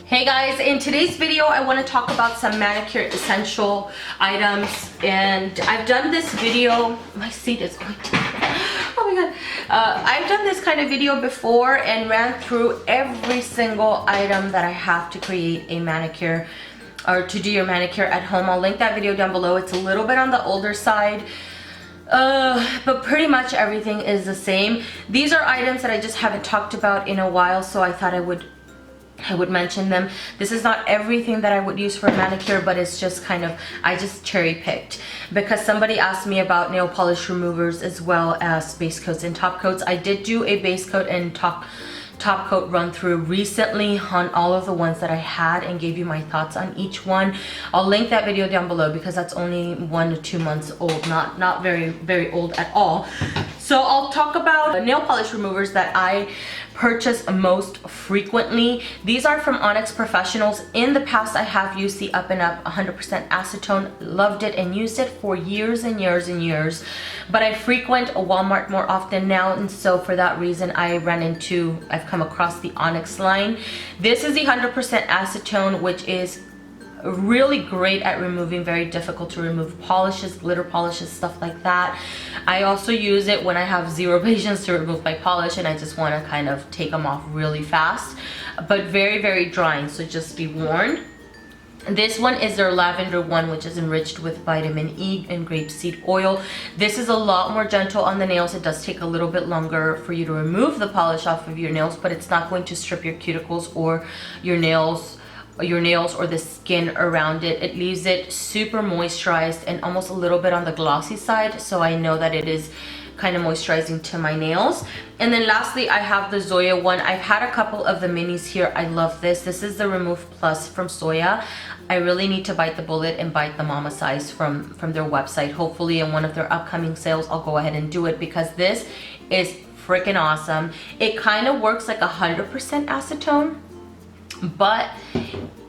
Hey guys, in today's video I want to talk about some manicure essential items, and I've done this video. My seat is going to oh my god. I've done this kind of video before and ran through every single item that I have to create a manicure or to do your manicure at home. I'll link that video down below. It's a little bit on the older side, but pretty much everything is the same. These are items that I just haven't talked about in a while, so I thought I would mention them. This is not everything that I would use for a manicure, but it's just kind of, I just cherry picked because somebody asked me about nail polish removers as well as base coats and top coats. I did do a base coat and top coat run through recently on all of the ones that I had and gave you my thoughts on each one. I'll link that video down below because that's only 1 to 2 months old, not very old at all. So I'll talk about nail polish removers that I purchase most frequently. These are from ONYX Professionals. In the past I have used the Up and Up 100% acetone, loved it and used it for years and years and years, but I frequent a Walmart more often now, and so for that reason I've come across the ONYX line. This is the 100% acetone, which is really great at removing very difficult to remove polishes, glitter polishes, stuff like that. I also use it when I have zero patience to remove my polish and I just want to kind of take them off really fast, but very drying, so just be warned. This one is their Lavender one, which is enriched with vitamin E and grapeseed oil. This is a lot more gentle on the nails. It does take a little bit longer for you to remove the polish off of your nails, but it's not going to strip your cuticles or your nails or the skin around it. It leaves it super moisturized and almost a little bit on the glossy side, so I know that it is kind of moisturizing to my nails. And then lastly I have the Zoya one. I've had a couple of the minis here. I love this. This is the Remove Plus from Zoya. I really need to bite the bullet and bite the mama size from their website. Hopefully in one of their upcoming sales I'll go ahead and do it because this is freaking awesome. It kind of works like 100% acetone, but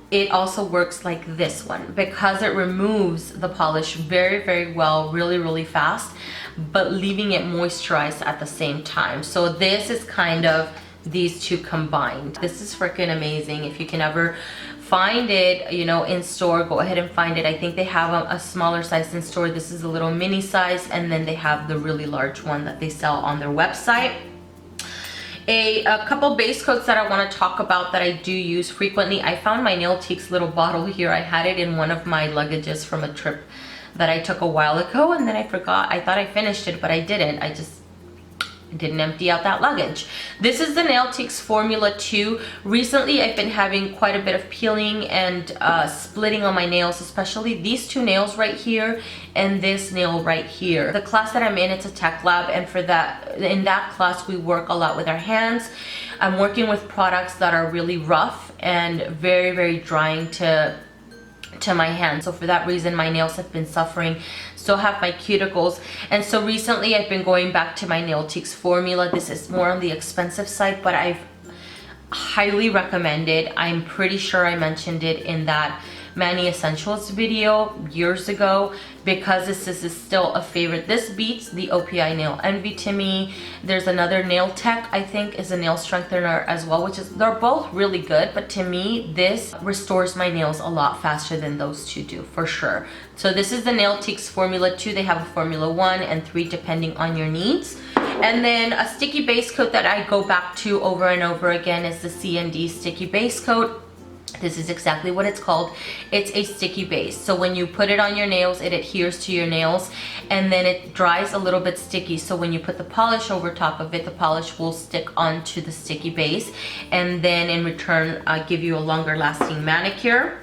it also works like this one because it removes the polish very well, really fast, but leaving it moisturized at the same time. So this is kind of these two combined. This is freaking amazing. If you can ever find it, you know, in store, go ahead and find it. I think they have a smaller size in store. This is a little mini size, and then they have the really large one that they sell on their website. A couple base coats that I want to talk about that I do use frequently. I found my Nailtique's little bottle here. I had it in one of my luggages from a trip that I took a while ago, and then I forgot. I thought I finished it, but I didn't. I just didn't empty out that luggage. This is the Nailtique's Formula 2. Recently I've been having quite a bit of peeling and splitting on my nails, especially these two nails right here and this nail right here. The class that I'm in, it's a tech lab, and in that class we work a lot with our hands. I'm working with products that are really rough and very drying to my hands, so for that reason my nails have been suffering, so have my cuticles. And so recently I've been going back to my Nailtique's Formula. This is more on the expensive side, but I've highly recommend it. I'm pretty sure I mentioned it in that Mani Essentials video years ago because this is still a favorite. This beats the OPI Nail Envy to me. There's another Nail Tech, I think, is a nail strengthener as well, which is, they're both really good, but to me this restores my nails a lot faster than those two do, for sure. So this is the Nailtique's Formula 2. They have a Formula 1 and 3 depending on your needs. And then a sticky base coat that I go back to over and over again is the C&D Sticky Base Coat. This is exactly what it's called. It's a sticky base. So when you put it on your nails, it adheres to your nails and then it dries a little bit sticky. So when you put the polish over top of it, the polish will stick onto the sticky base and then in return give you a longer lasting manicure.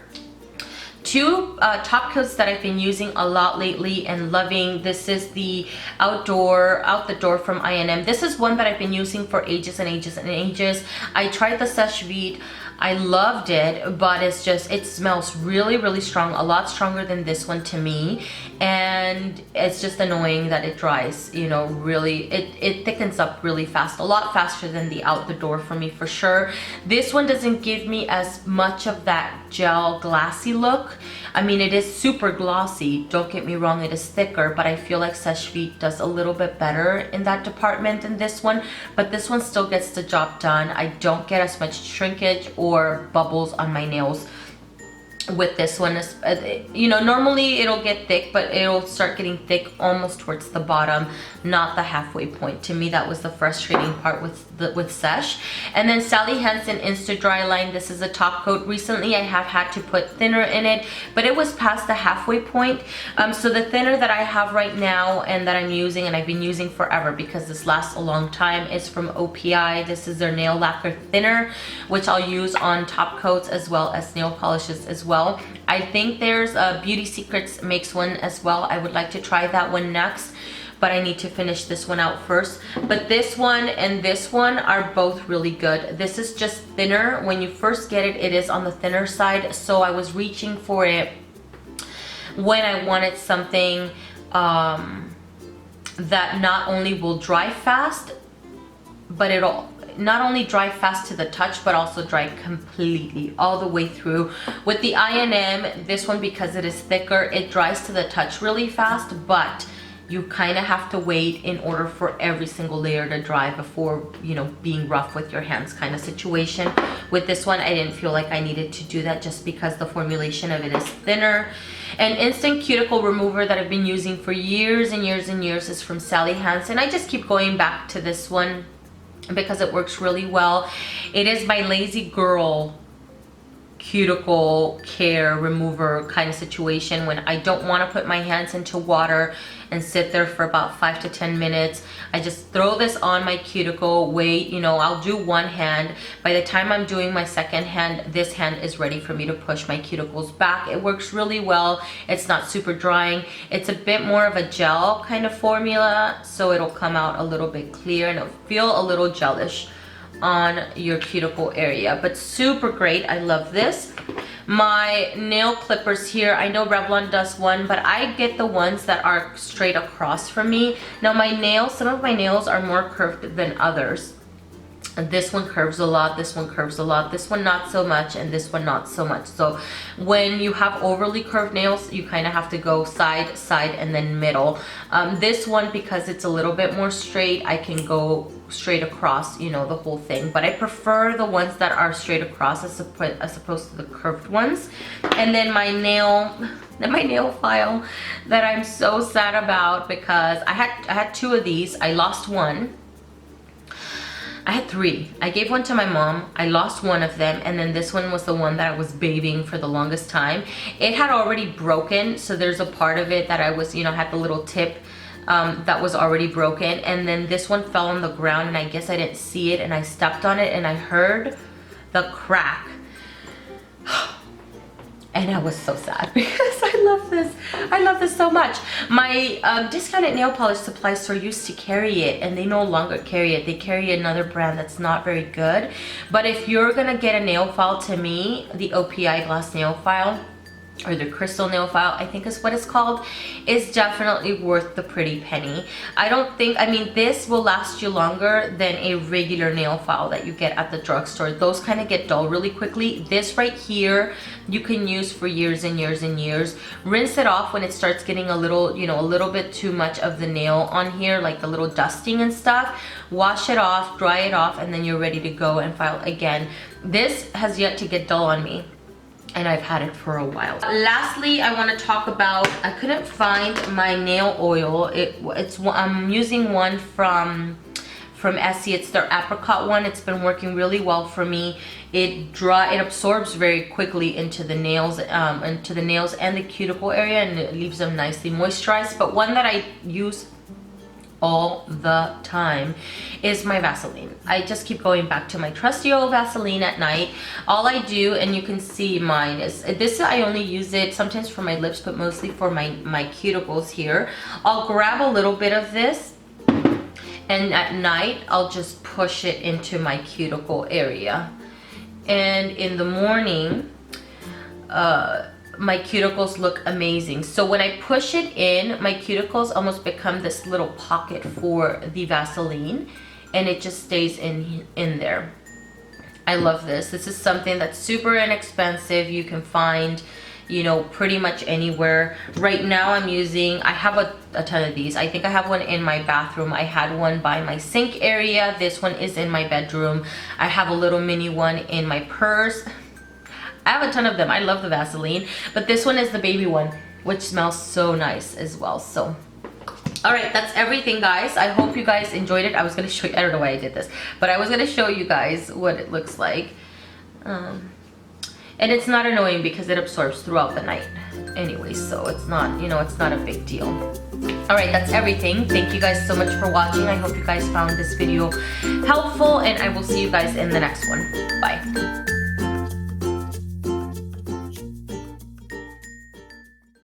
Two top coats that I've been using a lot lately and loving. This is the Out the Door from I&M. This is one that I've been using for ages and ages. I tried the Seche Vite. I loved it, but it's just, it smells really strong, a lot stronger than this one to me, and it's just annoying that it dries, you know, really, it thickens up really fast, a lot faster than the Out the Door for me, for sure. This one doesn't give me as much of that gel glassy look. I mean, it is super glossy, don't get me wrong, it is thicker, but I feel like Seche Vite does a little bit better in that department than this one, but this one still gets the job done. I don't get as much shrinkage or bubbles on my nails with this one. You know, normally it'll get thick, but it'll start getting thick almost towards the bottom, not the halfway point. To me, that was the frustrating part with Sesh. And then Sally Hansen Insta Dry Line. This is a top coat. Recently I have had to put thinner in it, but it was past the halfway point. So the thinner that I have right now and that I'm using, and I've been using forever because this lasts a long time, is from OPI. This is their nail lacquer thinner, which I'll use on top coats as well as nail polishes as well. I think there's Beauty Secrets makes one as well. I would like to try that one next, but I need to finish this one out first. But this one and this one are both really good. This is just thinner. When you first get it, it is on the thinner side, so I was reaching for it when I wanted something that not only will dry fast, but it'll not only dry fast to the touch, but also dry completely all the way through. With the I&M, this one, because it is thicker, it dries to the touch really fast, but you kind of have to wait in order for every single layer to dry before, you know, being rough with your hands kind of situation. With this one, I didn't feel like I needed to do that just because the formulation of it is thinner. An instant cuticle remover that I've been using for years and years and years is from Sally Hansen. I just keep going back to this one because it works really well. It is my lazy girl cuticle care remover kind of situation when I don't want to put my hands into water and sit there for about 5 to 10 minutes. I just throw this on my cuticle, wait, you know, I'll do one hand. By the time I'm doing my second hand, this hand is ready for me to push my cuticles back. It works really well. It's not super drying. It's a bit more of a gel kind of formula, so it'll come out a little bit clear and it'll feel a little gelish on your cuticle area, but super great. I love this. My nail clippers here, I know Revlon does one, but I get the ones that are straight across from me. Now my nails, some of my nails are more curved than others. And this one curves a lot, this one curves a lot, this one not so much, and this one not so much. So when you have overly curved nails, you kind of have to go side, side, and then middle. This one, because it's a little bit more straight, I can go straight across, you know, the whole thing. But I prefer the ones that are straight across as opposed to the curved ones. And then my nail file that I'm so sad about, because I had 2 of these. I lost one. I had 3. I gave one to my mom. I lost one of them, and then this one was the one that I was babying for the longest time. It had already broken, so there's a part of it that I was, you know, had the little tip that was already broken, and then this one fell on the ground, and I guess I didn't see it, and I stepped on it, and I heard the crack. And I was so sad because I love this. I love this so much. My discounted nail polish supply store used to carry it, and they no longer carry it. They carry another brand that's not very good. But if you're gonna get a nail file, to me, the OPI glass nail file, or the crystal nail file, I think is what it's called, is definitely worth the pretty penny. I don't think, I mean, this will last you longer than a regular nail file that you get at the drugstore. Those kind of get dull really quickly. This right here, you can use for years and years and years. Rinse it off when it starts getting a little, you know, a little bit too much of the nail on here, like the little dusting and stuff. Wash it off, dry it off, and then you're ready to go and file again. This has yet to get dull on me, and I've had it for a while. Lastly, I want to talk about, I couldn't find my nail oil. I'm using one from Essie. It's their apricot one. It's been working really well for me. It absorbs very quickly into the nails and the cuticle area, and it leaves them nicely moisturized. But one that I use all the time is my Vaseline. I just keep going back to my trusty old Vaseline at night. All I do, and you can see mine, is this. I only use it sometimes for my lips, but mostly for my cuticles here. I'll grab a little bit of this, and at night I'll just push it into my cuticle area. And in the morning, my cuticles look amazing. So when I push it in, my cuticles almost become this little pocket for the Vaseline, and it just stays in there. I love this. This is something that's super inexpensive. You can find you know, pretty much anywhere. Right now I'm using, I have a ton of these. I think I have one in my bathroom. I had one by my sink area. This one is in my bedroom. I have a little mini one in my purse. I have a ton of them. I love the Vaseline, but this one is the baby one, which smells so nice as well. So all right, that's everything, guys. I hope you guys enjoyed it. I was gonna show you, I don't know why I did this, but I was gonna show you guys what it looks like. And it's not annoying because it absorbs throughout the night anyway, so it's not, you know, it's not a big deal. All right, that's everything. Thank you guys so much for watching. I hope you guys found this video helpful, and I will see you guys in the next one. Bye.